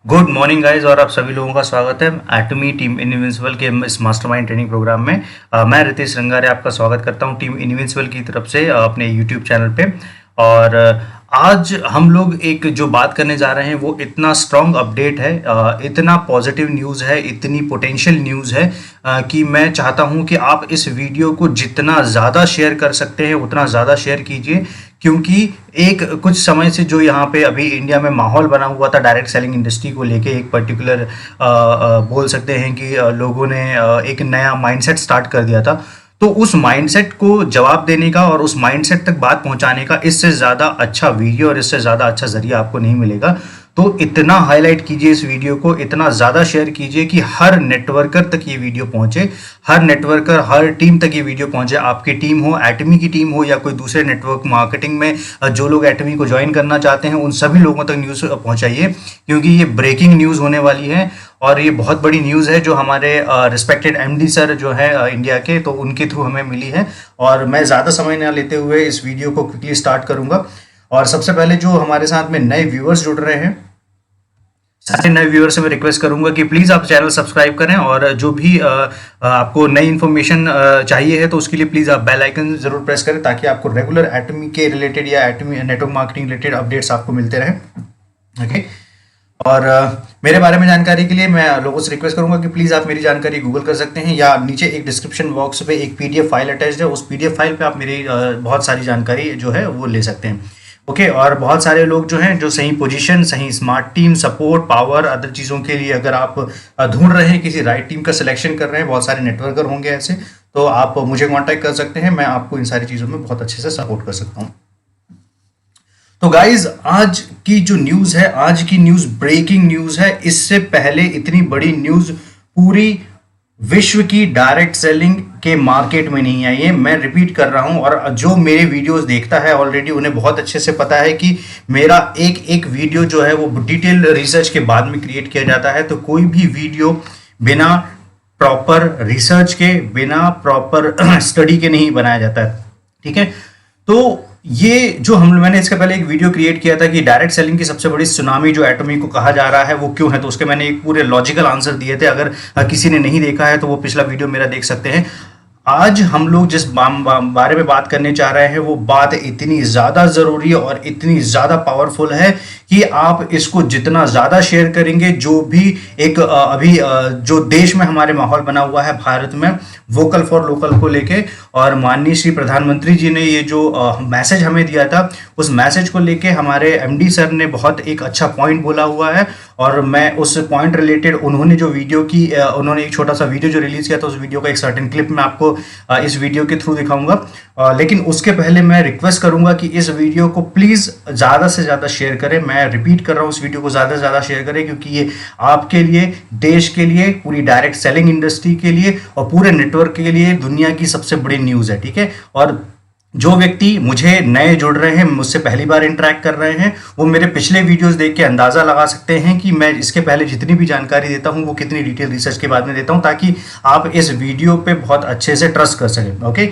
Good morning guys और आप सभी लोगों का स्वागत है एटमी टीम इनविंसिबल के इस मास्टरमाइंड ट्रेनिंग प्रोग्राम में। मैं रितेश रंगारे आपका स्वागत करता हूं टीम इनविंसिबल की तरफ से अपने यूट्यूब चैनल पे। और आज हम लोग एक जो बात करने जा रहे हैं वो इतना स्ट्रॉन्ग अपडेट है, इतना पॉजिटिव न्यूज़ है, इतनी पोटेंशियल न्यूज़ है कि मैं चाहता हूं कि आप इस वीडियो को जितना ज़्यादा शेयर कर सकते हैं उतना ज़्यादा शेयर कीजिए। क्योंकि एक कुछ समय से जो यहाँ पे अभी इंडिया में माहौल बना हुआ था डायरेक्ट सेलिंग इंडस्ट्री को लेके, एक पर्टिकुलर बोल सकते हैं कि लोगों ने एक नया माइंडसेट स्टार्ट कर दिया था। तो उस माइंडसेट को जवाब देने का और उस माइंडसेट तक बात पहुंचाने का इससे ज़्यादा अच्छा वीडियो और इससे ज़्यादा अच्छा जरिया आपको नहीं मिलेगा। तो इतना हाईलाइट कीजिए इस वीडियो को, इतना ज़्यादा शेयर कीजिए कि हर नेटवर्कर तक ये वीडियो पहुंचे, हर नेटवर्कर, हर टीम तक ये वीडियो पहुंचे। आपकी टीम हो, एटमी की टीम हो या कोई दूसरे नेटवर्क मार्केटिंग में जो लोग एटमी को ज्वाइन करना चाहते हैं उन सभी लोगों तक न्यूज़ पहुंचाइए, क्योंकि ये ब्रेकिंग न्यूज़ होने वाली है। और ये बहुत बड़ी न्यूज़ है जो हमारे रिस्पेक्टेड एमडी सर जो है इंडिया के, तो उनके थ्रू हमें मिली है। और मैं ज़्यादा समय ना लेते हुए इस वीडियो को क्विकली स्टार्ट करूंगा। और सबसे पहले जो हमारे साथ में नए व्यूअर्स जुड़ रहे हैं, सारे नए व्यूअर से मैं रिक्वेस्ट करूंगा कि प्लीज़ आप चैनल सब्सक्राइब करें। और जो भी आपको नई इन्फॉर्मेशन चाहिए है तो उसके लिए प्लीज़ आप बेल आइकन जरूर प्रेस करें, ताकि आपको रेगुलर एटमी के रिलेटेड या एटमी नेटवर्क मार्केटिंग रिलेटेड अपडेट्स आपको मिलते रहें। ओके। और मेरे बारे में जानकारी के लिए मैं लोगों से रिक्वेस्ट करूंगा कि प्लीज़ आप मेरी जानकारी गूगल कर सकते हैं, या नीचे एक डिस्क्रिप्शन बॉक्स पे एक पीडीएफ फाइल अटैच्ड है, उस पीडीएफ फाइल पे आप मेरी बहुत सारी जानकारी जो है वो ले सकते हैं। ओके। और बहुत सारे लोग जो हैं जो सही पोजीशन, सही smart team, support, power, other चीज़ों के लिए अगर आप ढूंढ रहे हैं, किसी राइट टीम का सिलेक्शन कर रहे हैं, बहुत सारे नेटवर्कर होंगे ऐसे, तो आप मुझे कॉन्टैक्ट कर सकते हैं। मैं आपको इन सारी चीज़ों में बहुत अच्छे से सपोर्ट कर सकता हूँ। तो गाइज, आज की जो न्यूज़ है, आज की न्यूज़ ब्रेकिंग न्यूज़ है। इससे पहले इतनी बड़ी न्यूज़ पूरी विश्व की डायरेक्ट सेलिंग के मार्केट में नहीं आई है। मैं रिपीट कर रहा हूं, और जो मेरे वीडियोस देखता है ऑलरेडी उन्हें बहुत अच्छे से पता है कि मेरा एक एक वीडियो जो है वो डिटेल रिसर्च के बाद में क्रिएट किया जाता है। तो कोई भी वीडियो बिना प्रॉपर रिसर्च के, बिना प्रॉपर स्टडी के नहीं बनाया जाता है। ठीक है। तो ये जो मैंने इसके पहले एक वीडियो क्रिएट किया था कि डायरेक्ट सेलिंग की सबसे बड़ी सुनामी जो एटमी को कहा जा रहा है वो क्यों है, तो उसके मैंने एक पूरे लॉजिकल आंसर दिए थे। अगर किसी ने नहीं देखा है तो वो पिछला वीडियो मेरा देख सकते हैं। आज हम लोग जिस बारे में बात करने जा रहे हैं वो बात इतनी ज़्यादा ज़रूरी और इतनी ज़्यादा पावरफुल है कि आप इसको जितना ज़्यादा शेयर करेंगे, जो भी एक अभी जो देश में हमारे माहौल बना हुआ है भारत में वोकल फॉर लोकल को लेके, और माननीय श्री प्रधानमंत्री जी ने ये जो मैसेज हमें दिया था, उस मैसेज को लेके हमारे एमडी सर ने बहुत एक अच्छा पॉइंट बोला हुआ है। और मैं उस पॉइंट रिलेटेड उन्होंने जो वीडियो की उन्होंने एक छोटा सा वीडियो जो रिलीज़ किया था, उस वीडियो का एक सर्टेन क्लिप मैं आपको इस वीडियो के थ्रू दिखाऊंगा। लेकिन उसके पहले मैं रिक्वेस्ट करूंगा कि इस वीडियो को प्लीज़ ज़्यादा से ज़्यादा शेयर करें। मैं रिपीट कर रहा हूँ, इस वीडियो को ज़्यादा से ज़्यादा शेयर करें, क्योंकि ये आपके लिए, देश के लिए, पूरी डायरेक्ट सेलिंग इंडस्ट्री के लिए और पूरे नेटवर्क के लिए दुनिया की सबसे बड़ी न्यूज़ है। ठीक है। और जो व्यक्ति मुझे नए जुड़ रहे हैं, मुझसे पहली बार इंटरेक्ट कर रहे हैं, वो मेरे पिछले वीडियोस देख के अंदाज़ा लगा सकते हैं कि मैं इसके पहले जितनी भी जानकारी देता हूं वो कितनी डिटेल रिसर्च के बाद में देता हूं, ताकि आप इस वीडियो पे बहुत अच्छे से ट्रस्ट कर सकें। ओके।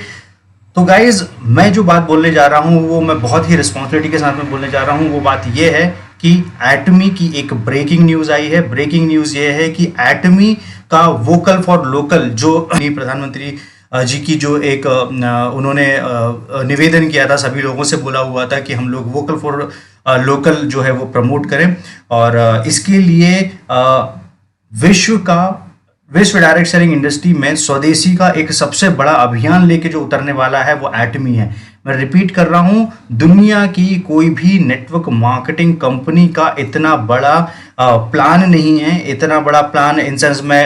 तो गाइज, मैं जो बात बोलने जा रहा हूं वो मैं बहुत ही रिस्पॉन्सिबिलिटी के साथ में बोलने जा रहा हूं। वो बात ये है कि एटमी की एक ब्रेकिंग न्यूज़ आई है। ब्रेकिंग न्यूज़ ये है कि एटमी का वोकल फॉर लोकल, जो प्रधानमंत्री जी की जो एक उन्होंने निवेदन किया था, सभी लोगों से बोला हुआ था कि हम लोग वोकल फॉर लोकल जो है वो प्रमोट करें। और इसके लिए विश्व डायरेक्ट सेलिंग इंडस्ट्री में स्वदेशी का एक सबसे बड़ा अभियान लेके जो उतरने वाला है वो एटमी है। मैं रिपीट कर रहा हूं, दुनिया की कोई भी नेटवर्क मार्केटिंग कंपनी का इतना बड़ा प्लान नहीं है। इतना बड़ा प्लान इन सेंस में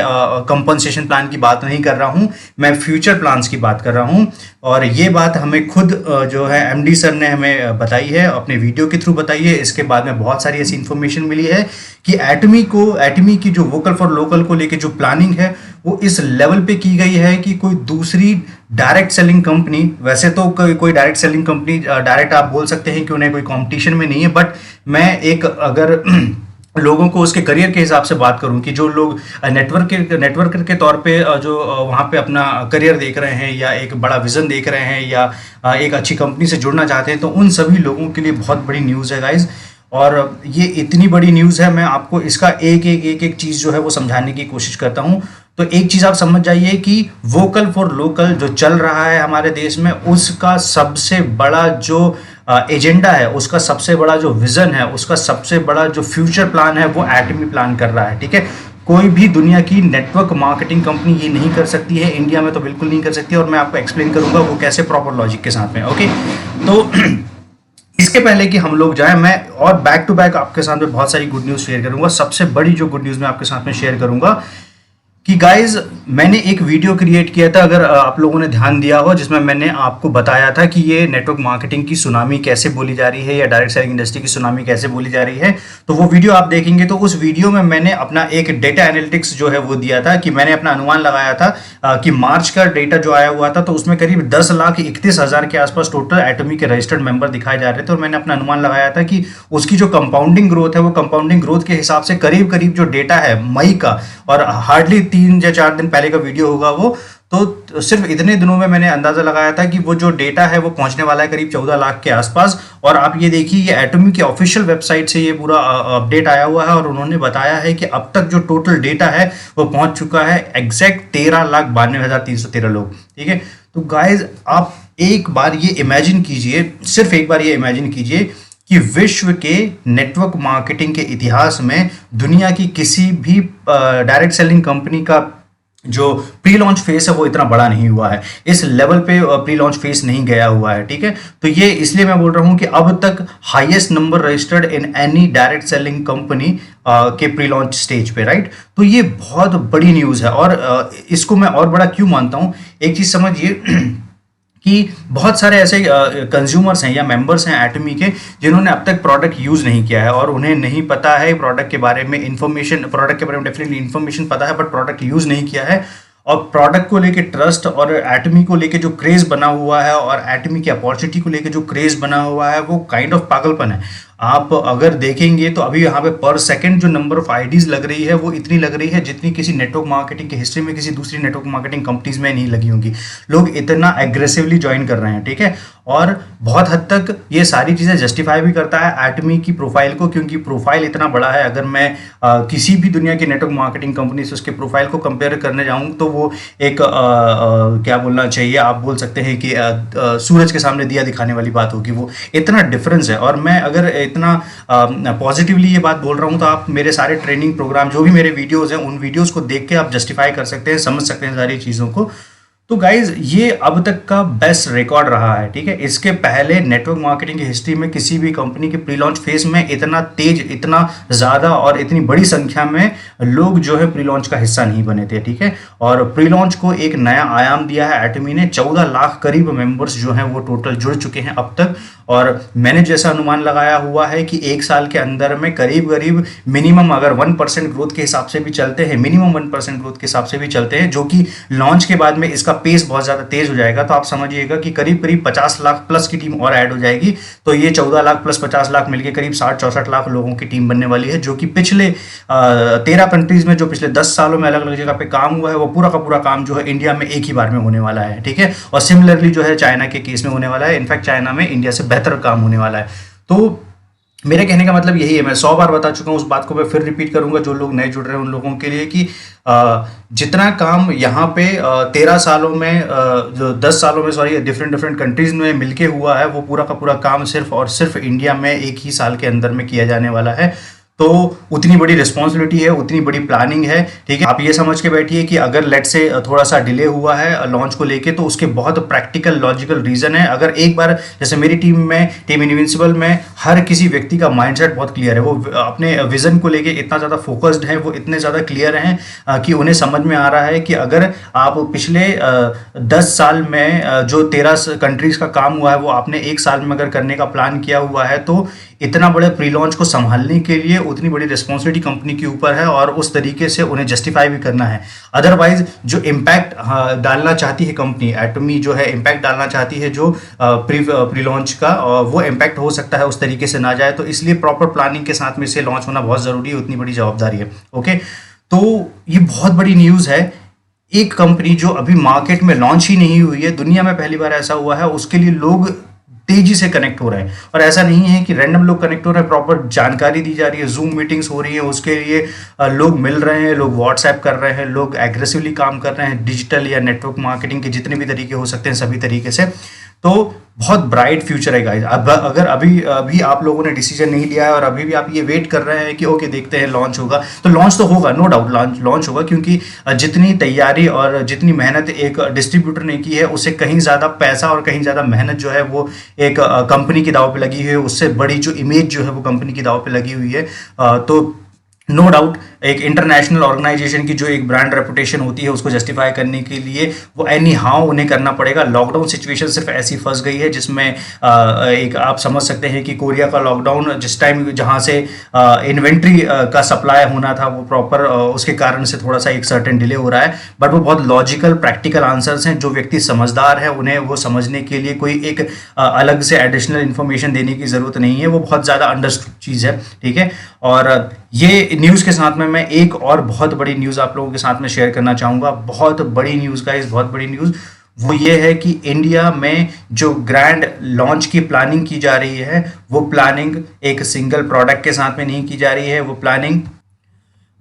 कंपनसेशन प्लान की बात नहीं कर रहा हूं, मैं फ्यूचर प्लान्स की बात कर रहा हूं। और ये बात हमें खुद जो है एमडी सर ने हमें बताई है, अपने वीडियो के थ्रू बताई है। इसके बाद में बहुत सारी ऐसी इंफॉर्मेशन मिली है कि एटमी की जो वोकल फॉर लोकल को लेके जो प्लानिंग है वो इस लेवल पे की गई है कि कोई दूसरी डायरेक्ट सेलिंग कंपनी, वैसे तो कोई डायरेक्ट सेलिंग कंपनी डायरेक्ट आप बोल सकते हैं कि उन्हें कोई कंपटीशन में नहीं है, बट मैं एक अगर लोगों को उसके करियर के हिसाब से बात करूं कि जो लोग नेटवर्कर के तौर पे जो वहाँ पे अपना करियर देख रहे हैं या एक बड़ा विजन देख रहे हैं या एक अच्छी कंपनी से जुड़ना चाहते हैं, तो उन सभी लोगों के लिए बहुत बड़ी न्यूज़ है गाइज। और ये इतनी बड़ी न्यूज़ है, मैं आपको इसका एक एक चीज़ जो है वो समझाने की कोशिश करता हूँ। तो एक चीज़ आप समझ जाइए कि वोकल फॉर लोकल जो चल रहा है हमारे देश में, उसका सबसे बड़ा जो एजेंडा है, उसका सबसे बड़ा जो विजन है, उसका सबसे बड़ा जो फ्यूचर प्लान है, वो एटमी प्लान कर रहा है। ठीक है, कोई भी दुनिया की नेटवर्क मार्केटिंग कंपनी ये नहीं कर सकती है, इंडिया में तो बिल्कुल नहीं कर सकती, और मैं आपको एक्सप्लेन करूंगा वो कैसे, प्रॉपर लॉजिक के साथ में। ओके, तो इसके पहले कि हम लोग जाएं, मैं और बैक टू बैक आपके साथ में बहुत सारी गुड न्यूज़ शेयर करूंगा। सबसे बड़ी जो गुड न्यूज़ मैं आपके साथ में शेयर करूंगा कि गाइज, मैंने एक वीडियो क्रिएट किया था, अगर आप लोगों ने ध्यान दिया हो, जिसमें मैंने आपको बताया था कि ये नेटवर्क मार्केटिंग की सुनामी कैसे बोली जा रही है या डायरेक्ट सेलिंग इंडस्ट्री की सुनामी कैसे बोली जा रही है। तो वो वीडियो आप देखेंगे तो उस वीडियो में मैंने अपना एक डेटा एनालिटिक्स जो है वो दिया था, कि मैंने अपना अनुमान लगाया था कि मार्च का डेटा जो आया हुआ था, तो उसमें करीब 10,31,000 के आसपास टोटल एटमी के रजिस्टर्ड मेंबर दिखाए जा रहे थे। और मैंने अपना अनुमान लगाया था कि उसकी जो कंपाउंडिंग ग्रोथ है, वो कंपाउंडिंग ग्रोथ के हिसाब से करीब करीब जो डेटा है मई का, और हार्डली 3 या 4 दिन पहले का वीडियो होगा वो, तो सिर्फ इतने दिनों में मैंने अंदाजा लगाया था कि वो जो डेटा है वो पहुंचने वाला है करीब 14 लाख के आसपास। और आप ये देखिए, ये एटमी की ऑफिशियल वेबसाइट से ये पूरा अपडेट आया हुआ है, और उन्होंने बताया है कि अब तक जो टोटल डेटा है वो पहुंच चुका है एग्जैक्ट 13,92,313 लोग। ठीक है, तो गाइज आप एक बार ये इमेजिन कीजिए, सिर्फ एक बार ये इमेजिन कीजिए कि विश्व के नेटवर्क मार्केटिंग के इतिहास में दुनिया की किसी भी डायरेक्ट सेलिंग कंपनी का जो प्री लॉन्च फेस है वो इतना बड़ा नहीं हुआ है, इस लेवल पे प्री लॉन्च फेस नहीं गया हुआ है। ठीक है, तो ये इसलिए मैं बोल रहा हूं कि अब तक highest number registered in any direct selling company के प्री लॉन्च स्टेज पे, राइट। तो ये बहुत बड़ी न्यूज़ है, और इसको मैं और बड़ा क्यों मानता हूं, एक चीज़ समझिए कि बहुत सारे ऐसे कंज्यूमर्स हैं या मेंबर्स हैं एटमी के, जिन्होंने अब तक प्रोडक्ट यूज़ नहीं किया है, और उन्हें नहीं पता है प्रोडक्ट के बारे में इन्फॉर्मेशन, प्रोडक्ट के बारे में डेफिनेटली इन्फॉर्मेशन पता है, बट प्रोडक्ट यूज़ नहीं किया है। और प्रोडक्ट को लेके ट्रस्ट और एटमी को लेके जो क्रेज़ बना हुआ है, और एटमी की अपॉर्चुनिटी को लेके जो क्रेज़ बना हुआ है, वो काइंड ऑफ पागलपन है। आप अगर देखेंगे तो अभी यहाँ पे पर सेकंड जो नंबर ऑफ आईडीज लग रही है, वो इतनी लग रही है जितनी किसी नेटवर्क मार्केटिंग की हिस्ट्री में किसी दूसरी नेटवर्क मार्केटिंग कंपनीज में नहीं लगी होंगी। लोग इतना एग्रेसिवली ज्वाइन कर रहे हैं। ठीक है, और बहुत हद तक ये सारी चीज़ें जस्टिफाई भी करता है एटमी की प्रोफाइल को, क्योंकि प्रोफाइल इतना बड़ा है। अगर मैं किसी भी दुनिया की नेटवर्क मार्केटिंग कंपनी से उसके प्रोफाइल को कंपेयर करने जाऊँ, तो वो एक क्या बोलना चाहिए, आप बोल सकते हैं कि सूरज के सामने दिया दिखाने वाली बात होगी, वो इतना डिफरेंस है। और मैं अगर इतना पॉजिटिवली ये बात बोल रहा हूँ, तो आप मेरे सारे ट्रेनिंग प्रोग्राम, जो भी मेरे वीडियोस हैं, उन वीडियोस को देख के आप जस्टिफाई कर सकते हैं, समझ सकते हैं सारी चीज़ों को। तो गाइज, ये अब तक का बेस्ट रिकॉर्ड रहा है। ठीक है, इसके पहले नेटवर्क मार्केटिंग की हिस्ट्री में किसी भी कंपनी के प्री लॉन्च फेज में इतना तेज, इतना ज़्यादा और इतनी बड़ी संख्या में लोग जो है प्री लॉन्च का हिस्सा नहीं बने थे। ठीक है, और प्री लॉन्च को एक नया आयाम दिया है एटमी ने। 14 लाख करीब मेंबर्स जो हैं वो टोटल जुड़ चुके हैं अब तक। और मैंने जैसा अनुमान लगाया हुआ है कि एक साल के अंदर में करीब करीब मिनिमम, अगर 1% ग्रोथ के हिसाब से भी चलते हैं, मिनिमम 1% ग्रोथ के हिसाब से भी चलते हैं, जो कि लॉन्च के बाद में इसका पेस बहुत ज़्यादा तेज हो जाएगा, तो आप समझिएगा कि करीब करीब 50 लाख प्लस की टीम और ऐड हो जाएगी। तो ये 14 लाख प्लस 50 लाख मिलकर करीब 60-64 लाख लोगों की टीम बनने वाली है, जो कि पिछले 13 कंट्रीज में जो पिछले 10 सालों में अलग अलग जगह पे काम हुआ है, वो पूरा का पूरा काम जो है इंडिया में एक ही बार में होने वाला है। ठीक है, और सिमिलरली जो है चाइना के केस में होने वाला है। इनफैक्ट चाइना में इंडिया से बेहतर काम होने वाला है। तो मेरे कहने का मतलब यही है, मैं 100 बार बता चुका हूँ उस बात को, मैं फिर रिपीट करूंगा जो लोग नए जुड़ रहे हैं उन लोगों के लिए, कि जितना काम यहाँ पे 13 सालों में, जो 10 सालों में, सॉरी, डिफरेंट कंट्रीज में मिलके हुआ है, वो पूरा का पूरा काम सिर्फ और सिर्फ इंडिया में एक ही साल के अंदर में किया जाने वाला है। तो उतनी बड़ी रिस्पॉन्सिबिलिटी है, उतनी बड़ी प्लानिंग है। ठीक है, आप ये समझ के बैठिए कि अगर लेट से थोड़ा सा डिले हुआ है लॉन्च को लेके, तो उसके बहुत प्रैक्टिकल लॉजिकल रीजन है। अगर एक बार, जैसे मेरी टीम में, टीम इनविंसिबल में, हर किसी व्यक्ति का माइंडसेट बहुत क्लियर है, वो अपने विजन को लेके इतना ज़्यादा फोकस्ड है, वो इतने ज़्यादा क्लियर हैं कि उन्हें समझ में आ रहा है कि अगर आप पिछले 10 साल में जो 13 कंट्रीज का काम हुआ है, वो आपने एक साल में अगर करने का प्लान किया हुआ है, तो इतना बड़े प्री लॉन्च को संभालने के लिए उतनी बड़ी रिस्पॉन्सिबिलिटी कंपनी के ऊपर है, और उस तरीके से उन्हें जस्टिफाई भी करना है। अदरवाइज जो इम्पैक्ट डालना चाहती है कंपनी एटमी, जो है इम्पैक्ट डालना चाहती है जो प्री लॉन्च का, वो इम्पैक्ट हो सकता है उस तरीके से ना जाए। तो इसलिए प्रॉपर प्लानिंग के साथ में इसे लॉन्च होना बहुत ज़रूरी है, उतनी बड़ी जवाबदारी है। ओके, तो ये बहुत बड़ी न्यूज़ है। एक कंपनी जो अभी मार्केट में लॉन्च ही नहीं हुई है, दुनिया में पहली बार ऐसा हुआ है, उसके लिए लोग तेजी से कनेक्ट हो रहे हैं। और ऐसा नहीं है कि रैंडम लोग कनेक्ट हो रहे हैं, प्रॉपर जानकारी दी जा रही है, जूम मीटिंग्स हो रही है, उसके लिए लोग मिल रहे हैं, लोग व्हाट्सएप कर रहे हैं, लोग एग्रेसिवली काम कर रहे हैं, डिजिटल या नेटवर्क मार्केटिंग के जितने भी तरीके हो सकते हैं सभी तरीके से। तो बहुत ब्राइट फ्यूचर है गाइस। अब अगर अभी अभी आप लोगों ने डिसीजन नहीं लिया है और अभी भी आप ये वेट कर रहे हैं कि ओके देखते हैं लॉन्च होगा, तो लॉन्च तो होगा, नो डाउट लॉन्च होगा, क्योंकि जितनी तैयारी और जितनी मेहनत एक डिस्ट्रीब्यूटर ने की है उससे कहीं ज़्यादा पैसा और कहीं ज़्यादा मेहनत जो है वो एक कंपनी की दाव पे लगी हुई है, उससे बड़ी जो इमेज जो है वो कंपनी की दाव पे लगी हुई है। तो नो डाउट एक इंटरनेशनल ऑर्गेनाइजेशन की जो एक ब्रांड रेपुटेशन होती है उसको जस्टिफाई करने के लिए वो एनी हाउ उन्हें करना पड़ेगा। लॉकडाउन सिचुएशन सिर्फ ऐसी फंस गई है जिसमें एक आप समझ सकते हैं कि कोरिया का लॉकडाउन जिस टाइम जहां से इन्वेंट्री का सप्लाई होना था वो प्रॉपर उसके कारण से थोड़ा सा एक सर्टेन डिले हो रहा है, बट वो बहुत लॉजिकल प्रैक्टिकल आंसर्स हैं। जो व्यक्ति समझदार है उन्हें वो समझने के लिए कोई एक अलग से एडिशनल इन्फॉर्मेशन देने की ज़रूरत नहीं है, वो बहुत ज़्यादा अंडरस्टूड चीज़ है, ठीक है। और ये न्यूज़ के साथ में मैं एक और बहुत बड़ी न्यूज़ आप लोगों के साथ में शेयर करना चाहूँगा। बहुत बड़ी न्यूज़ गाइस, बहुत बड़ी न्यूज़ वो ये है कि इंडिया में जो ग्रैंड लॉन्च की प्लानिंग की जा रही है वो प्लानिंग एक सिंगल प्रोडक्ट के साथ में नहीं की जा रही है। वो प्लानिंग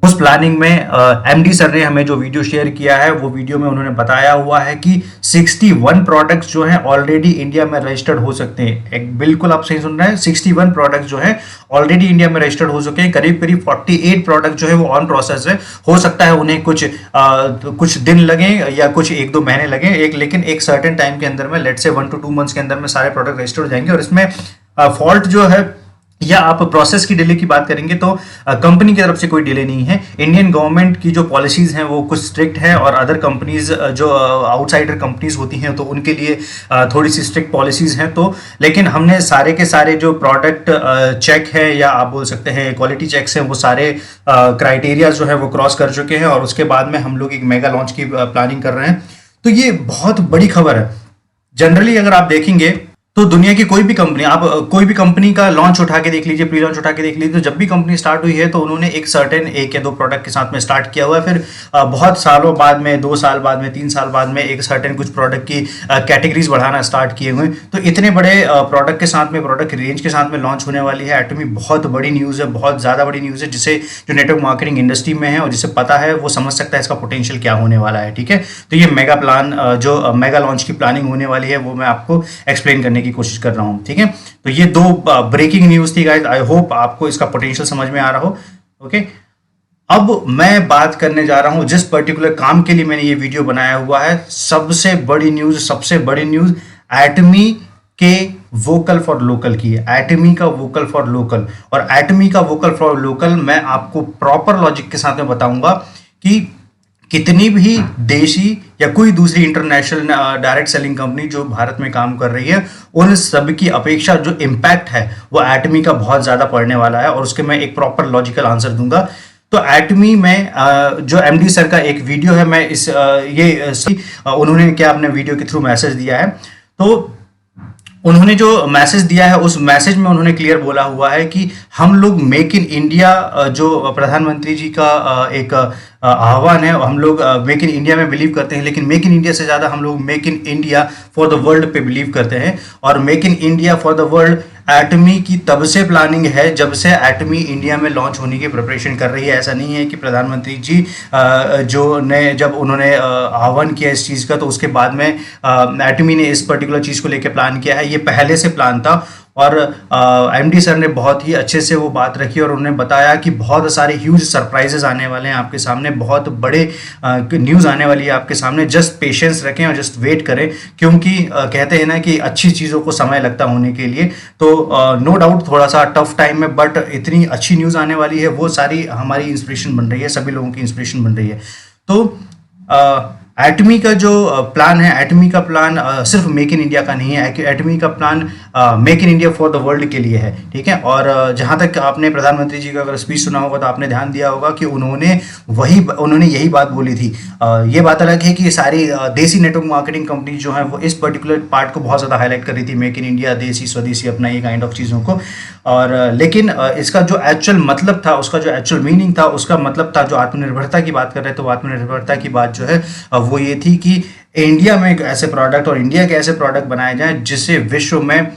उस प्लानिंग में एमडी सर ने हमें जो वीडियो शेयर किया है वो वीडियो में उन्होंने बताया हुआ है कि 61 प्रोडक्ट्स जो हैं ऑलरेडी इंडिया में रजिस्टर्ड हो सकते हैं। एक बिल्कुल आप सही सुन रहे हैं, 61 प्रोडक्ट्स जो हैं ऑलरेडी इंडिया में रजिस्टर्ड हो चुके हैं। करीब करीब 48 प्रोडक्ट जो है वो ऑन प्रोसेस है। हो सकता है उन्हें कुछ दिन लगे या कुछ 1-2 महीने लगे, लेकिन एक सर्टेन टाइम के अंदर में, लेट से 1 to 2 मंथ्स के अंदर में सारे प्रोडक्ट रजिस्टर्ड हो जाएंगे। और इसमें फॉल्ट जो है या आप प्रोसेस की डिले की बात करेंगे तो कंपनी की तरफ से कोई डिले नहीं है। इंडियन गवर्नमेंट की जो पॉलिसीज हैं वो कुछ स्ट्रिक्ट है और अदर कंपनीज जो आउटसाइडर कंपनीज होती हैं तो उनके लिए थोड़ी सी स्ट्रिक्ट पॉलिसीज हैं। तो लेकिन हमने सारे के सारे जो प्रोडक्ट चेक है या आप बोल सकते हैं क्वालिटी चेक्स हैं वो सारे क्राइटेरिया जो है वो क्रॉस कर चुके हैं और उसके बाद में हम लोग एक मेगा लॉन्च की प्लानिंग कर रहे हैं। तो ये बहुत बड़ी खबर है। जनरली अगर आप देखेंगे तो दुनिया की कोई भी कंपनी, आप कोई भी कंपनी का लॉन्च उठा के देख लीजिए, प्री लॉन्च उठा के देख लीजिए, तो जब भी कंपनी स्टार्ट हुई है तो उन्होंने एक सर्टेन 1 या 2 प्रोडक्ट के साथ में स्टार्ट किया हुआ है। फिर बहुत सालों बाद में, 2 साल बाद में, 3 साल बाद में एक सर्टेन कुछ प्रोडक्ट की कैटेगरीज बढ़ाना स्टार्ट किए हुए। तो इतने बड़े प्रोडक्ट के साथ में, प्रोडक्ट रेंज के साथ में लॉन्च होने वाली है एटमी, बहुत बड़ी न्यूज़ है, बहुत ज़्यादा बड़ी न्यूज़ है, जिसे जो नेटवर्क मार्केटिंग इंडस्ट्री में है और जिसे पता है वो समझ सकता है इसका पोटेंशियल क्या होने वाला है, ठीक है। तो ये मेगा प्लान जो मेगा लॉन्च की प्लानिंग होने वाली है वो मैं आपको एक्सप्लेन करने की कोशिश कर रहा हूँ, ठीक है। तो ये 2 ब्रेकिंग न्यूज थी गाइस। आई होप आपको इसका पोटेंशियल समझ में आ रहा हो, ओके। अब मैं बात करने जा रहा हूं जिस पर्टिकुलर काम के लिए मैंने ये वीडियो बनाया हुआ है, सबसे बड़ी न्यूज एटमी के वोकल फॉर लोकल की है। एटमी का वोकल फॉर लोकल, और एटमी का वोकल फॉर लोकल मैं आपको प्रॉपर लॉजिक के साथ में बताऊंगा कि कितनी भी देशी या कोई दूसरी इंटरनेशनल डायरेक्ट सेलिंग कंपनी जो भारत में काम कर रही है उन सब की अपेक्षा जो इम्पैक्ट है वो एटमी का बहुत ज़्यादा पड़ने वाला है, और उसके मैं एक प्रॉपर लॉजिकल आंसर दूंगा। तो एटमी में जो एमडी सर का एक वीडियो है, मैं उन्होंने क्या अपने वीडियो के थ्रू मैसेज दिया है। तो उन्होंने जो मैसेज दिया है उस मैसेज में उन्होंने क्लियर बोला हुआ है कि हम लोग मेक इन इंडिया, जो प्रधानमंत्री जी का एक आह्वान है, हम लोग मेक इन इंडिया में बिलीव करते हैं, लेकिन मेक इन इंडिया से ज़्यादा हम लोग make in India for the world पे बिलीव करते हैं। और make in India for the world Atomy की तब से प्लानिंग है जब से एटमी इंडिया में लॉन्च होने की प्रिपरेशन कर रही है। ऐसा नहीं है कि प्रधानमंत्री जी जब उन्होंने आह्वान किया इस चीज़ का तो उसके बाद में एटमी ने इस पर्टिकुलर चीज़ को लेकर प्लान किया है। ये पहले से प्लान था और एमडी सर ने बहुत ही अच्छे से वो बात रखी और उन्होंने बताया कि बहुत सारे ह्यूज सरप्राइजेस आने वाले हैं आपके सामने, बहुत बड़े न्यूज़ आने वाली है आपके सामने। जस्ट पेशेंस रखें और जस्ट वेट करें, क्योंकि कहते हैं ना कि अच्छी चीज़ों को समय लगता होने के लिए। तो नो डाउट थोड़ा सा टफ टाइम में, बट इतनी अच्छी न्यूज़ आने वाली है, वो सारी हमारी इंस्पिरेशन बन रही है, सभी लोगों की इंस्पिरेशन बन रही है। तो एटमी का जो प्लान है, एटमी का प्लान सिर्फ मेक इन इंडिया का नहीं है, एटमी का plan make in India for the world के लिए है, ठीक है। और जहाँ तक आपने प्रधानमंत्री जी का अगर स्पीच सुना होगा तो आपने ध्यान दिया होगा कि उन्होंने यही बात बोली थी। ये बात अलग है कि सारी देसी नेटवर्क मार्केटिंग कंपनी जो है वो इस पर्टिकुलर पार्ट को बहुत ज़्यादा हाईलाइट कर रही थी, मेक इन इंडिया, देसी स्वदेशी, अपना ये काइंड ऑफ चीज़ों को। और लेकिन इसका जो एक्चुअल मतलब था, उसका जो एक्चुअल मीनिंग था, उसका मतलब था जो आत्मनिर्भरता की बात कर रहे थे, तो आत्मनिर्भरता की बात जो है वो ये थी कि इंडिया में एक ऐसे प्रोडक्ट और इंडिया के ऐसे प्रोडक्ट बनाए जाएं जिससे विश्व में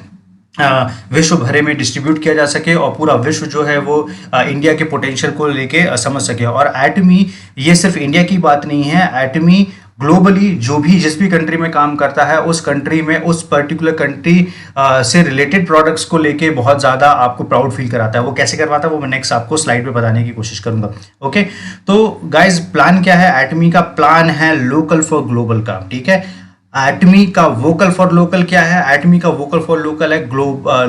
विश्व भरे में डिस्ट्रीब्यूट किया जा सके और पूरा विश्व जो है वो इंडिया के पोटेंशियल को लेके समझ सके। और एटमी ये सिर्फ इंडिया की बात नहीं है, एटमी ग्लोबली जो भी जिस भी कंट्री में काम करता है उस कंट्री में उस पर्टिकुलर कंट्री से रिलेटेड प्रोडक्ट्स को लेके बहुत ज़्यादा आपको प्राउड फील कराता है। वो कैसे करवाता है वो मैं नेक्स्ट आपको स्लाइड पे बताने की कोशिश करूंगा। ओके, तो गाइज प्लान क्या है? एटमी का प्लान है लोकल फॉर ग्लोबल का। ठीक है, एटमी का वोकल फॉर लोकल क्या है? एटमी का वोकल फॉर लोकल है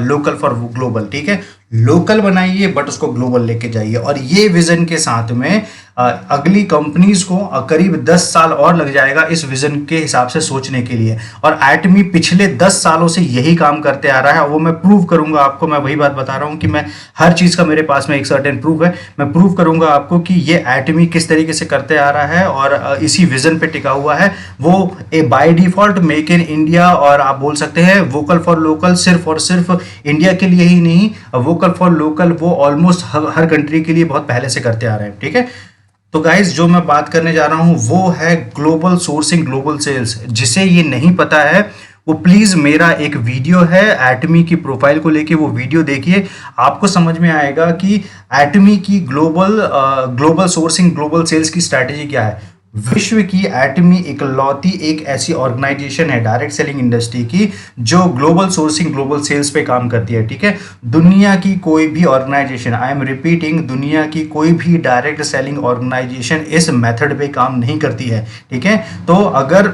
लोकल फॉर ग्लोबल। ठीक है, लोकल बनाइए बट उसको ग्लोबल लेके जाइए। और ये विजन के साथ में अगली कंपनीज को करीब 10 साल और लग जाएगा इस विजन के हिसाब से सोचने के लिए। और एटमी पिछले 10 सालों से यही काम करते आ रहा है, वो मैं प्रूव करूंगा आपको। मैं वही बात बता रहा हूं कि मैं हर चीज का मेरे पास में एक सर्टेन प्रूफ है। मैं प्रूव करूंगा आपको कि ये एटमी किस तरीके से करते आ रहा है और इसी विजन पे टिका हुआ है। वो a by default make in India, और आप बोल सकते हैं वोकल फॉर लोकल सिर्फ और सिर्फ इंडिया के लिए ही नहीं, वोकल फॉर लोकल वो ऑलमोस्ट हर कंट्री के लिए बहुत पहले से करते आ रहे हैं। ठीक है, तो गाइज जो मैं बात करने जा रहा हूं वो है ग्लोबल सोर्सिंग ग्लोबल सेल्स। जिसे ये नहीं पता है वो प्लीज मेरा एक वीडियो है एटमी की प्रोफाइल को लेके, वो वीडियो देखिए, आपको समझ में आएगा कि एटमी की ग्लोबल सोर्सिंग ग्लोबल सेल्स की स्ट्रैटेजी क्या है। विश्व की एटमी इकलौती एक ऐसी ऑर्गेनाइजेशन है डायरेक्ट सेलिंग इंडस्ट्री की जो ग्लोबल सोर्सिंग ग्लोबल सेल्स पे काम करती है। ठीक है, दुनिया की कोई भी ऑर्गेनाइजेशन, आई एम रिपीटिंग, दुनिया की कोई भी डायरेक्ट सेलिंग ऑर्गेनाइजेशन इस मेथड पे काम नहीं करती है। ठीक है, तो अगर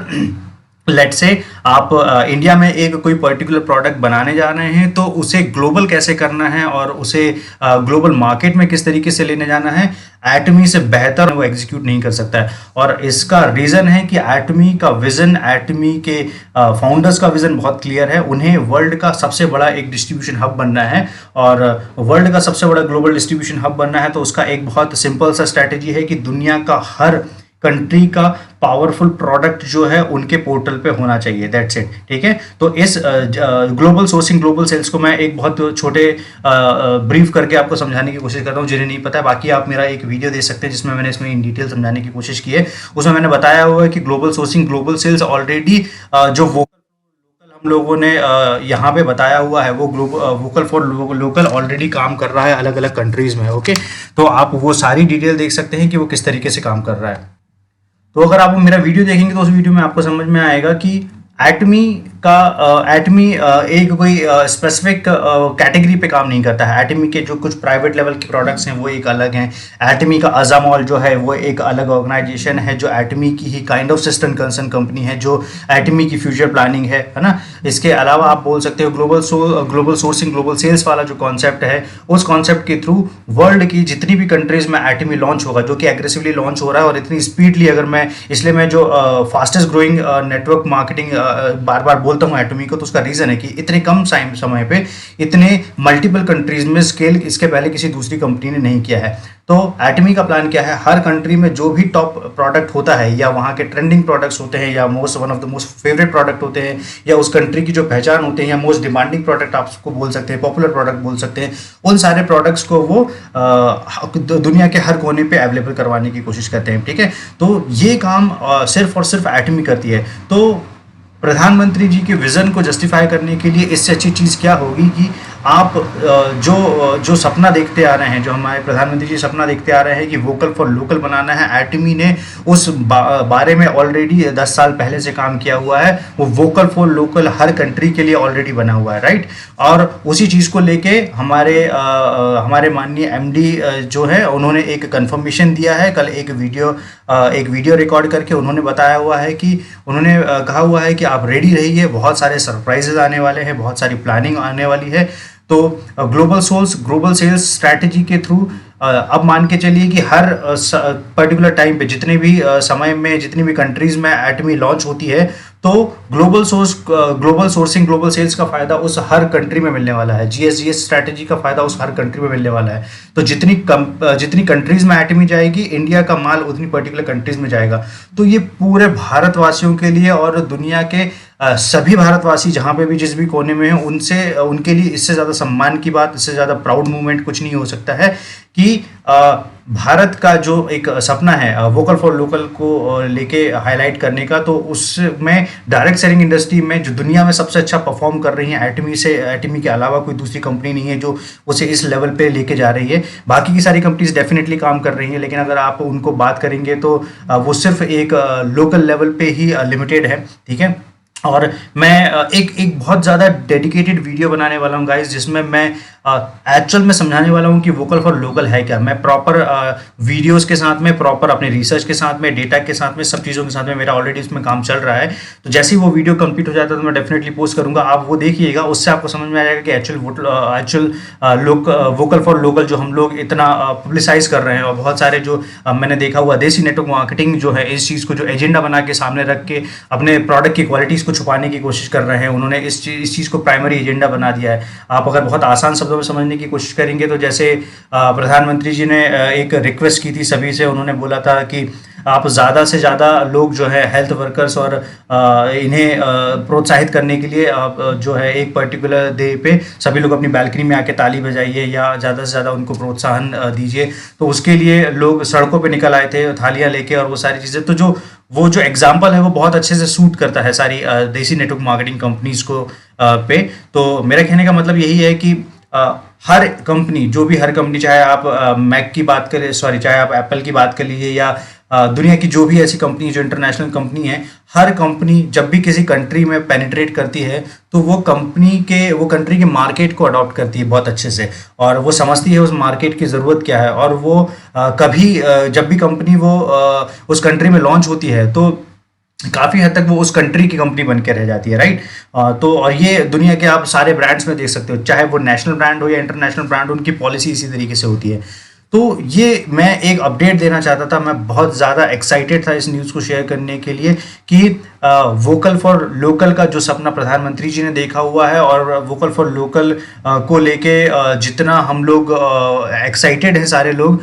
लेट से आप इंडिया में एक कोई पर्टिकुलर प्रोडक्ट बनाने जा रहे हैं तो उसे ग्लोबल कैसे करना है और उसे ग्लोबल मार्केट में किस तरीके से लेने जाना है, एटमी से बेहतर वो एग्जीक्यूट नहीं कर सकता है। और इसका रीजन है कि एटमी का विजन, एटमी के फाउंडर्स का विजन बहुत क्लियर है। उन्हें वर्ल्ड का सबसे बड़ा एक डिस्ट्रीब्यूशन हब बनना है, और वर्ल्ड का सबसे बड़ा ग्लोबल डिस्ट्रीब्यूशन हब बनना है तो उसका एक बहुत सिंपल सा स्ट्रैटेजी है कि दुनिया का हर कंट्री का पावरफुल प्रोडक्ट जो है उनके पोर्टल पे होना चाहिए। That's it. ठीक है, तो इस ग्लोबल सोर्सिंग ग्लोबल सेल्स को मैं एक बहुत छोटे ब्रीफ करके आपको समझाने की कोशिश करता हूँ जिन्हें नहीं पता है। बाकी आप मेरा एक वीडियो दे सकते हैं जिसमें मैंने इसमें इन डिटेल समझाने की कोशिश की है। उसमें मैंने बताया हुआ है कि global sourcing global sales already जो हम लोगों ने यहाँ पे बताया हुआ है वो वोकल फॉर लोकल ऑलरेडी काम कर रहा है अलग अलग कंट्रीज में। ओके, तो आप वो सारी डिटेल देख सकते हैं कि वो किस तरीके से काम कर रहा है। तो अगर आप मेरा वीडियो देखेंगे तो उस वीडियो में आपको समझ में आएगा कि एटमी एक कोई स्पेसिफिक कैटेगरी पे काम नहीं करता है। एटमी के जो कुछ प्राइवेट लेवल के प्रोडक्ट्स हैं वो एक अलग हैं। एटमी का अजामॉल जो है वो एक अलग ऑर्गेनाइजेशन है जो एटमी की ही kind of system concern company है जो एटमी की फ्यूचर प्लानिंग है ना। इसके अलावा आप बोल सकते हो ग्लोबल सोर्सिंग ग्लोबल सेल्स वाला जो कॉन्सेप्ट है उस कॉन्सेप्ट के थ्रू वर्ल्ड की जितनी भी कंट्रीज में एटमी लॉन्च होगा, जो कि एग्रेसिवली लॉन्च हो रहा है और इतनी स्पीडली, इसलिए मैं जो फास्टेस्ट ग्रोइंग नेटवर्क मार्केटिंग बार बार बोलता हूँ एटमी को, तो उसका रीजन है कि इतने कम समय पे इतने मल्टीपल कंट्रीज में स्केल इसके पहले किसी दूसरी कंपनी ने नहीं किया है। तो एटमी का प्लान क्या है, हर कंट्री में जो भी टॉप प्रोडक्ट होता है या वहाँ के ट्रेंडिंग प्रोडक्ट्स होते हैं या one of the most favourite product होते हैं या उस कंट्री की जो पहचान होते हैं या मोस्ट डिमांडिंग प्रोडक्ट आप उसको बोल सकते हैं, पॉपुलर प्रोडक्ट बोल सकते हैं, उन सारे प्रोडक्ट्स को वो दुनिया के हर कोने पे अवेलेबल करवाने की कोशिश करते हैं। ठीक है, तो ये काम सिर्फ और सिर्फ एटमी करती है। तो प्रधानमंत्री जी के विजन को जस्टिफाई करने के लिए इससे अच्छी चीज़ क्या होगी कि आप जो सपना देखते आ रहे हैं, जो हमारे प्रधानमंत्री जी सपना देखते आ रहे हैं कि वोकल फॉर लोकल बनाना है, एटमी ने उस बारे में ऑलरेडी 10 साल पहले से काम किया हुआ है। वो vocal for local her country के लिए ऑलरेडी बना हुआ है, राइट। और उसी चीज़ को लेके हमारे माननीय एमडी जो है उन्होंने एक कंफर्मेशन दिया है। कल एक वीडियो रिकॉर्ड करके उन्होंने बताया हुआ है कि उन्होंने कहा हुआ है कि आप रेडी रहिए, बहुत सारे सरप्राइजेज आने वाले हैं, बहुत सारी प्लानिंग आने वाली है। तो ग्लोबल सेल्स स्ट्रैटेजी के थ्रू अब मान के चलिए कि हर पर्टिकुलर टाइम पे जितने भी समय में जितनी भी कंट्रीज में एटमी लॉन्च होती है तो ग्लोबल सोर्सिंग ग्लोबल सेल्स का फायदा उस हर कंट्री में मिलने वाला है। जीएस स्ट्रैटेजी का फायदा उस हर कंट्री में मिलने वाला है। तो जितनी कंट्रीज में एटमी जाएगी, इंडिया का माल उतनी पर्टिकुलर कंट्रीज में जाएगा। तो ये पूरे भारतवासियों के लिए और दुनिया के सभी भारतवासी जहाँ पे भी जिस भी कोने में हैं उनके लिए इससे ज़्यादा सम्मान की बात, इससे ज़्यादा प्राउड मूवमेंट कुछ नहीं हो सकता है कि भारत का जो एक सपना है वोकल फॉर लोकल को लेके हाईलाइट करने का, तो उसमें डायरेक्ट सेलिंग इंडस्ट्री में जो दुनिया में सबसे अच्छा परफॉर्म कर रही है, एटमी के अलावा कोई दूसरी कंपनी नहीं है जो उसे इस लेवल पे लेके जा रही है। बाकी की सारी कंपनीज डेफिनेटली काम कर रही हैं, लेकिन अगर आप उनको बात करेंगे तो वो सिर्फ एक लोकल लेवल पे ही लिमिटेड है, ठीक है। और मैं एक एक बहुत ज़्यादा डेडिकेटेड वीडियो बनाने वाला हूँ गाइस, जिसमें मैं एक्चुअल में समझाने वाला हूँ कि वोकल फॉर लोकल है क्या। मैं प्रॉपर वीडियोस के साथ में, प्रॉपर अपने रिसर्च के साथ में, डेटा के साथ में, सब चीज़ों के साथ में मेरा ऑलरेडी इसमें काम चल रहा है। तो जैसे ही वो वीडियो कंप्लीट हो जाता है तो मैं डेफिनेटली पोस्ट करूँगा, आप वो देखिएगा, उससे आपको समझ में आ जाएगा कि एक्चुअल वोकल फॉर लोकल जो हम लोग इतना पब्लिसाइज कर रहे हैं, और बहुत सारे जो मैंने देखा हुआ देसी नेटवर्क मार्केटिंग जो है इस चीज़ को जो एजेंडा बना के सामने रख के अपने प्रोडक्ट की क्वालिटीज़ को छुपाने की कोशिश कर रहे हैं, उन्होंने इस चीज़ को प्राइमरी एजेंडा बना दिया है। आप अगर बहुत आसान शब्दों में समझने की कोशिश करेंगे तो जैसे प्रधानमंत्री जी ने एक रिक्वेस्ट की थी सभी से, उन्होंने बोला था कि आप ज़्यादा से ज़्यादा लोग जो है हेल्थ वर्कर्स और इन्हें प्रोत्साहित करने के लिए आप जो है एक पर्टिकुलर डे पे सभी लोग अपनी बैल्कनी में आके ताली बजाइए या ज़्यादा से ज़्यादा उनको प्रोत्साहन दीजिए। तो उसके लिए लोग सड़कों पे निकल आए थे थालियाँ लेके और वो सारी चीज़ें। तो वो जो एग्जाम्पल है वो बहुत अच्छे से सूट करता है सारी देसी नेटवर्क मार्केटिंग कंपनीज को पे। तो मेरा कहने का मतलब यही है कि हर कंपनी, हर कंपनी, चाहे आप मैक की बात करें, सॉरी, चाहे आप एप्पल की बात कर लीजिए या दुनिया की जो भी ऐसी कंपनी जो इंटरनेशनल कंपनी है, हर कंपनी जब भी किसी कंट्री में पेनिट्रेट करती है तो वो कंट्री के मार्केट को अडॉप्ट करती है बहुत अच्छे से, और वो समझती है उस मार्केट की ज़रूरत क्या है, और वो जब भी कंपनी वो उस कंट्री में लॉन्च होती है तो काफ़ी हद तक वो उस कंट्री की कंपनी बन के रह जाती है, राइट। तो और ये दुनिया के आप सारे ब्रांड्स में देख सकते हो, चाहे वो नेशनल ब्रांड हो या इंटरनेशनल ब्रांड हो, उनकी पॉलिसी इसी तरीके से होती है। तो ये मैं एक अपडेट देना चाहता था, मैं बहुत ज़्यादा एक्साइटेड था इस न्यूज़ को शेयर करने के लिए कि वोकल फॉर लोकल का जो सपना प्रधानमंत्री जी ने देखा हुआ है, और वोकल फॉर लोकल को लेके जितना हम लोग एक्साइटेड हैं सारे लोग,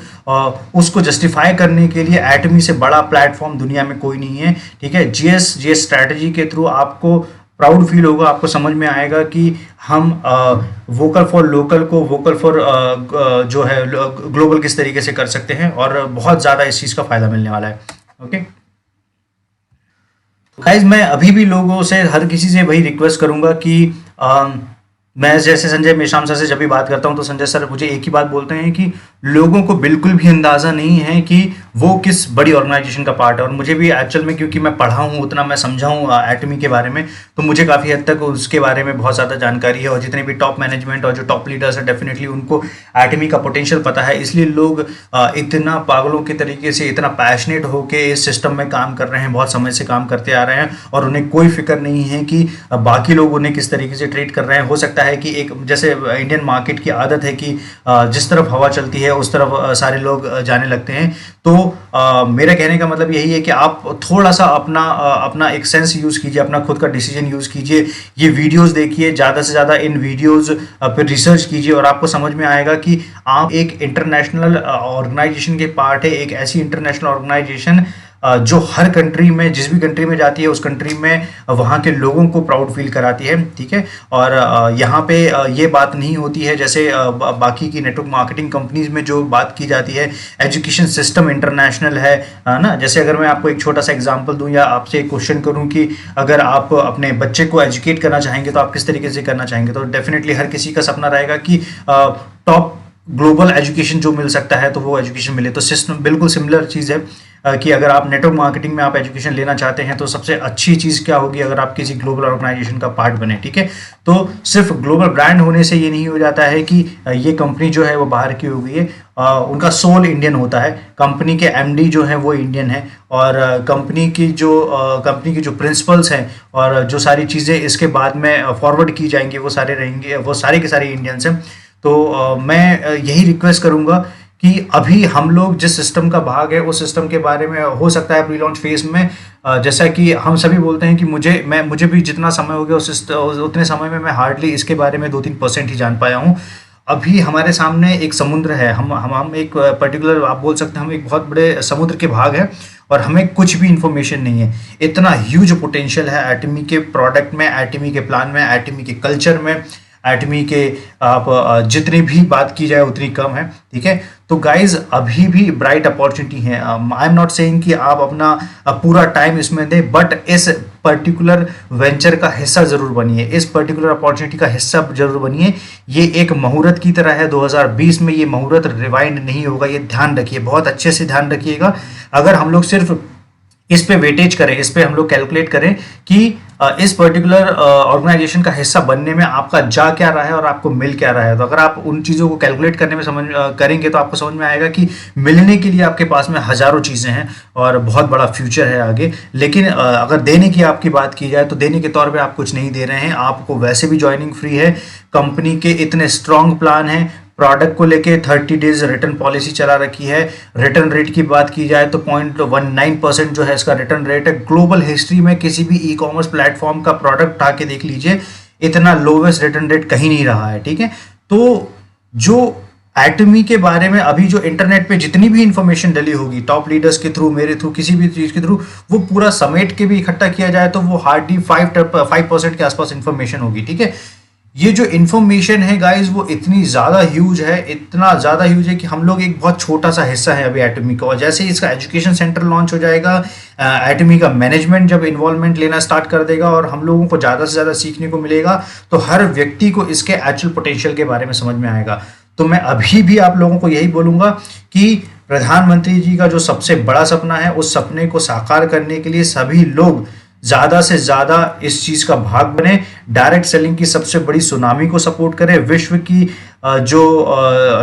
उसको जस्टिफाई करने के लिए एटमी से बड़ा प्लेटफॉर्म दुनिया में कोई नहीं है, ठीक है। जीएस स्ट्रैटेजी के थ्रू आपको प्राउड फील होगा, आपको समझ में आएगा कि हम वोकल फॉर लोकल को वोकल फॉर जो है ग्लोबल किस तरीके से कर सकते हैं, और बहुत ज़्यादा इस चीज़ का फ़ायदा मिलने वाला है। ओके गाइज, मैं अभी भी लोगों से, हर किसी से वही रिक्वेस्ट करूंगा कि मैं जैसे संजय मेश्राम सर से जब भी बात करता हूं तो संजय सर मुझे एक ही बात बोलते हैं कि लोगों को बिल्कुल भी अंदाज़ा नहीं है कि वो किस बड़ी ऑर्गेनाइजेशन का पार्ट है। और मुझे भी एक्चुअल में, क्योंकि मैं पढ़ा हूँ उतना, मैं समझा हूँ एटमी के बारे में, तो मुझे काफ़ी हद तक उसके बारे में बहुत ज़्यादा जानकारी है। और जितने भी टॉप मैनेजमेंट और जो टॉप लीडर्स हैं, डेफिनेटली उनको एटमी का पोटेंशियल पता है, इसलिए लोग इतना पागलों के तरीके से, इतना पैशनेट होकर इस सिस्टम में काम कर रहे हैं, बहुत समय से काम करते आ रहे हैं, और उन्हें कोई फिक्र नहीं है कि बाकी लोग उन्हें किस तरीके से ट्रीट कर रहे हैं। हो सकता है कि एक, जैसे इंडियन मार्केट की आदत है कि जिस तरफ हवा चलती है उस तरफ सारे लोग जाने लगते हैं। तो मेरा कहने का मतलब यही है कि आप थोड़ा सा अपना एक सेंस यूज़ कीजिए, अपना खुद का डिसीजन यूज़ कीजिए, ये वीडियोस देखिए, ज़्यादा से ज़्यादा इन वीडियोस पर रिसर्च कीजिए, और आपको समझ में आएगा कि आप एक इंटरनेशनल ऑर्गेनाइजेशन के पार्ट है, एक ऐसी इंटरनेशनल ऑर्गेनाइजेशन जो हर कंट्री में, जिस भी कंट्री में जाती है उस कंट्री में वहाँ के लोगों को प्राउड फील कराती है, ठीक है। और यहाँ पे ये बात नहीं होती है जैसे बाकी की नेटवर्क मार्केटिंग कंपनीज में जो बात की जाती है, एजुकेशन सिस्टम इंटरनेशनल है ना। जैसे अगर मैं आपको एक छोटा सा एग्जांपल दूं या आपसे एक क्वेश्चन करूं कि अगर आप अपने बच्चे को एजुकेट करना चाहेंगे तो आप किस तरीके से करना चाहेंगे, तो डेफिनेटली हर किसी का सपना रहेगा कि टॉप ग्लोबल एजुकेशन जो मिल सकता है तो वो एजुकेशन मिले। तो सिस्टम बिल्कुल सिमिलर चीज़ है कि अगर आप नेटवर्क मार्केटिंग में आप एजुकेशन लेना चाहते हैं तो सबसे अच्छी चीज़ क्या होगी, अगर आप किसी ग्लोबल ऑर्गेनाइजेशन का पार्ट बने, ठीक है। तो सिर्फ ग्लोबल ब्रांड होने से ये नहीं हो जाता है कि ये कंपनी जो है वो बाहर की हो गई है, उनका सोल इंडियन होता है, कंपनी के एमडी जो है वो इंडियन है, और कंपनी की जो प्रिंसिपल्स हैं और जो सारी चीज़ें इसके बाद में फॉरवर्ड की जाएंगी वो सारे रहेंगे, वो सारे के सारे इंडियंस हैं। तो मैं यही रिक्वेस्ट करूंगा कि अभी हम लोग जिस सिस्टम का भाग है उस सिस्टम के बारे में, हो सकता है प्री लॉन्च फेज में, जैसा कि हम सभी बोलते हैं कि मुझे भी जितना समय हो गया उतने समय में मैं हार्डली इसके बारे में 2-3% ही जान पाया हूँ। अभी हमारे सामने एक समुद्र है, हम एक पर्टिकुलर, आप बोल सकते हैं हम एक बहुत बड़े समुद्र के भाग है, और हमें कुछ भी इंफॉर्मेशन नहीं है। इतना ह्यूज पोटेंशियल है एटमी के प्रोडक्ट में, एटमी के प्लान में, एटमी के कल्चर में, एटमी के आप जितनी भी बात की जाए उतनी कम है, ठीक है। तो गाइज अभी भी ब्राइट अपॉर्चुनिटी है। आई एम नॉट सेइंग कि आप अपना पूरा टाइम इसमें दें, बट इस पर्टिकुलर वेंचर का हिस्सा जरूर बनिए, इस पर्टिकुलर अपॉर्चुनिटी का हिस्सा जरूर बनिए। ये एक मुहूर्त की तरह है, 2020 में ये मुहूर्त रिवाइंड नहीं होगा, ये ध्यान रखिए, बहुत अच्छे से ध्यान रखिएगा। अगर हम लोग सिर्फ इस पे वेटेज करें, इस पे हम लोग कैलकुलेट करें कि इस पर्टिकुलर ऑर्गेनाइजेशन का हिस्सा बनने में आपका जा क्या रहा है और आपको मिल क्या रहा है, तो अगर आप उन चीज़ों को कैलकुलेट करने में करेंगे तो आपको समझ में आएगा कि मिलने के लिए आपके पास में हज़ारों चीज़ें हैं और बहुत बड़ा फ्यूचर है आगे। लेकिन अगर देने की आपकी बात की जाए तो देने के तौर पे आप कुछ नहीं दे रहे हैं, आपको वैसे भी ज्वाइनिंग फ्री है, कंपनी के इतने स्ट्रॉन्ग प्लान हैं, प्रोडक्ट को लेके 30 डेज रिटर्न पॉलिसी चला रखी है। रिटर्न रेट की बात की जाए तो 0.19% जो है इसका रिटर्न रेट है। ग्लोबल हिस्ट्री में किसी भी ई कॉमर्स प्लेटफॉर्म का प्रोडक्ट उठा के देख लीजिए, इतना लोवेस्ट रिटर्न रेट कहीं नहीं रहा है, ठीक है। तो जो एटमी के बारे में अभी जो इंटरनेट पे जितनी भी इंफॉर्मेशन डली होगी, टॉप लीडर्स के थ्रू, मेरे थ्रू, किसी भी चीज़ के थ्रू, वो पूरा समेट के भी इकट्ठा किया जाए तो वो हार्डली 5% के आसपास इंफॉर्मेशन होगी, ठीक है। ये जो इन्फॉर्मेशन है गाइस वो इतनी ज़्यादा ह्यूज है, इतना ज़्यादा ह्यूज है कि हम लोग एक बहुत छोटा सा हिस्सा है अभी एटमी का। और जैसे ही इसका एजुकेशन सेंटर लॉन्च हो जाएगा, एटमी का मैनेजमेंट जब इन्वॉल्वमेंट लेना स्टार्ट कर देगा और हम लोगों को ज़्यादा से ज़्यादा सीखने को मिलेगा, तो हर व्यक्ति को इसके एक्चुअल पोटेंशियल के बारे में समझ में आएगा। तो मैं अभी भी आप लोगों को यही बोलूँगा कि प्रधानमंत्री जी का जो सबसे बड़ा सपना है, उस सपने को साकार करने के लिए सभी लोग ज़्यादा से ज़्यादा इस चीज़ का भाग बने। डायरेक्ट सेलिंग की सबसे बड़ी सुनामी को सपोर्ट करें। विश्व की जो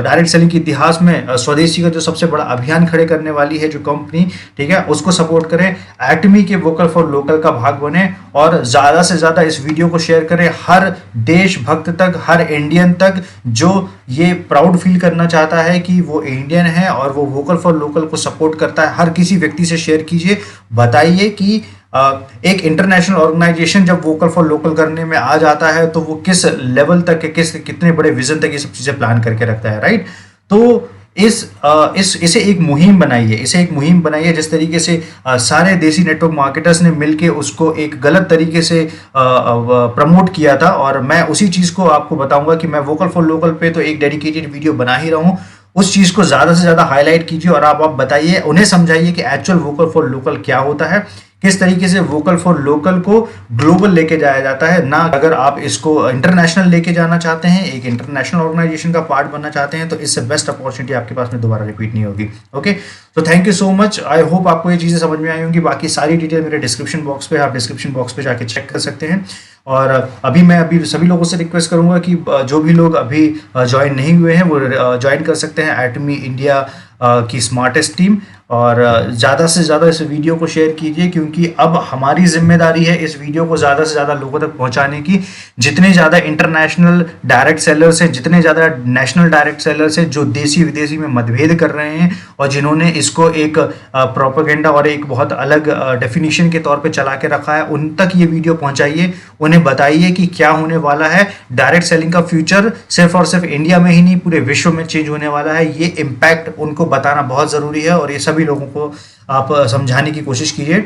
डायरेक्ट सेलिंग के इतिहास में स्वदेशी का जो सबसे बड़ा अभियान खड़े करने वाली है जो कंपनी, ठीक है, उसको सपोर्ट करें। एटमी के वोकल फॉर लोकल का भाग बने और ज़्यादा से ज़्यादा इस वीडियो को शेयर करें हर देशभक्त तक, हर इंडियन तक जो ये प्राउड फील करना चाहता है कि वो इंडियन है और वो वोकल फॉर लोकल को सपोर्ट करता है। हर किसी व्यक्ति से शेयर कीजिए, बताइए कि एक इंटरनेशनल ऑर्गेनाइजेशन जब वोकल फॉर लोकल करने में आ जाता है तो वो किस लेवल तक, कितने बड़े विजन तक ये सब चीजें प्लान करके रखता है, राइट। तो इसे एक मुहिम बनाइए, इसे एक मुहिम बनाइए। जिस तरीके से सारे देसी नेटवर्क मार्केटर्स ने मिलके उसको एक गलत तरीके से प्रमोट किया था, और मैं उसी चीज को आपको बताऊंगा कि मैं वोकल फॉर लोकल पे तो एक डेडिकेटेड वीडियो बना ही रहा हूँ। उस चीज को ज्यादा से ज्यादा हाईलाइट कीजिए और आप बताइए, उन्हें समझाइए कि एक्चुअल वोकल फॉर लोकल क्या होता है, किस तरीके से वोकल फॉर लोकल को ग्लोबल लेके जाया जाता है। ना अगर आप इसको इंटरनेशनल लेके जाना चाहते हैं, एक इंटरनेशनल ऑर्गेनाइजेशन का पार्ट बनना चाहते हैं, तो इससे बेस्ट अपॉर्चुनिटी आपके पास में दोबारा रिपीट नहीं होगी। ओके, तो thank you so much. I hope आपको ये चीज़ें समझ में आई होंगी। बाकी सारी डिटेल मेरे डिस्क्रिप्शन बॉक्स पे, आप डिस्क्रिप्शन बॉक्स पे जाके चेक कर सकते हैं। और मैं सभी लोगों से रिक्वेस्ट करूंगा कि जो भी लोग अभी ज्वाइन नहीं हुए हैं वो ज्वाइन कर सकते हैं एटमी इंडिया की स्मार्टेस्ट टीम। और ज़्यादा से ज़्यादा इस वीडियो को शेयर कीजिए, क्योंकि अब हमारी जिम्मेदारी है इस वीडियो को ज़्यादा से ज़्यादा लोगों तक पहुंचाने की। जितने ज़्यादा इंटरनेशनल डायरेक्ट सेलर्स हैं, जितने ज़्यादा नेशनल डायरेक्ट सेलर्स हैं जो देसी विदेशी में मतभेद कर रहे हैं और जिन्होंने इसको एक प्रोपेगेंडा और एक बहुत अलग डेफिनेशन के तौर पे चला के रखा है, उन तक ये वीडियो पहुंचाइए। उन्हें बताइए कि क्या होने वाला है। डायरेक्ट सेलिंग का फ्यूचर सिर्फ और सिर्फ इंडिया में ही नहीं, पूरे विश्व में चेंज होने वाला है। ये इम्पैक्ट उनको बताना बहुत ज़रूरी है और ये सभी लोगों को आप समझाने की कोशिश कीजिए।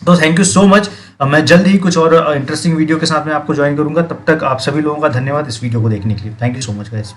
तो थैंक यू सो मच। मैं जल्द ही कुछ और इंटरेस्टिंग वीडियो के साथ में आपको ज्वाइन करूंगा। तब तक आप सभी लोगों का धन्यवाद इस वीडियो को देखने के लिए। Thank you so much guys.